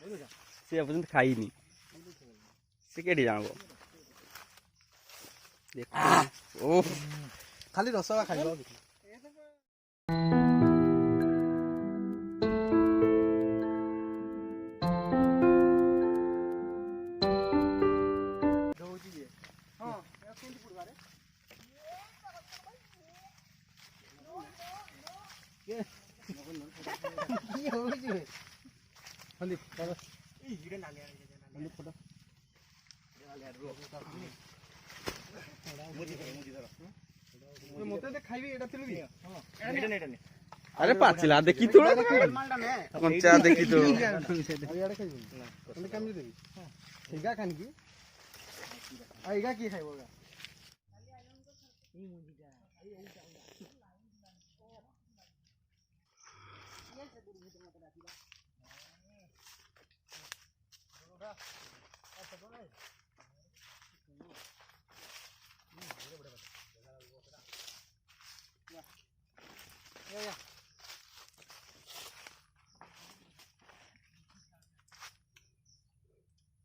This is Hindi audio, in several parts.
से पर्यंत खाइनी से केटी जानबो देख ओ खाली रसवा खाइबो अरे पाचिला देखी तो कंचा देखी तो एगा खान की एगा की खाइबो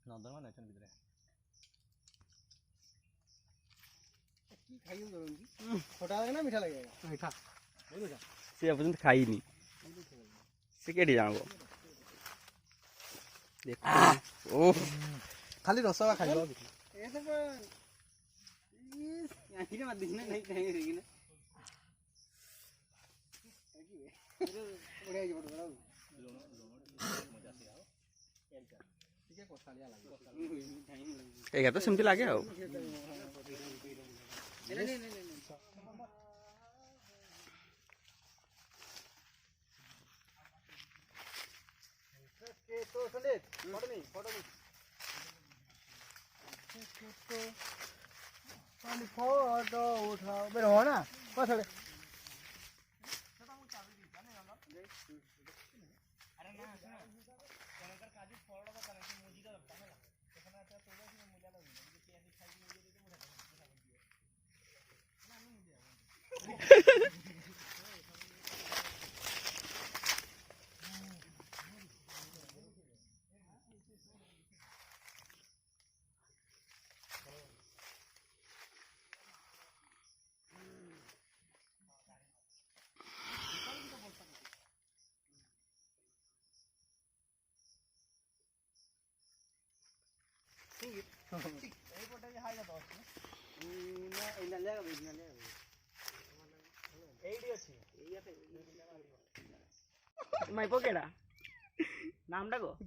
नंदन मान अछन बिदरे की खाइयो जरूर छोटा लगे ना मीठा लगेगा मीठा से पर्यंत खाइनी से केटी जानबो देख ओ खाली रसवा खाइबो आखिर मत दिखना नहीं कहीं रहेगी ना बढ़िया जी बड़ा ठीक है कोसालिया लागे एगा तो सेमती लागे आ नहीं तो संदेश फोटो में फोटो उठाओ मेरे हो ना बस अरे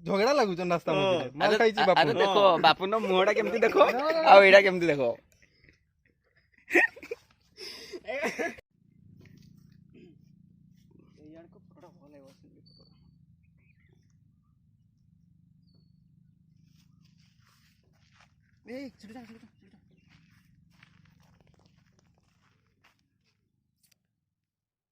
झगड़ा लागुच नास्ता माल खाइची बापू अरे देखो बापू न मुहटा केमती देखो आ एडा केमती देखो यार को फोटो भले ए छोटा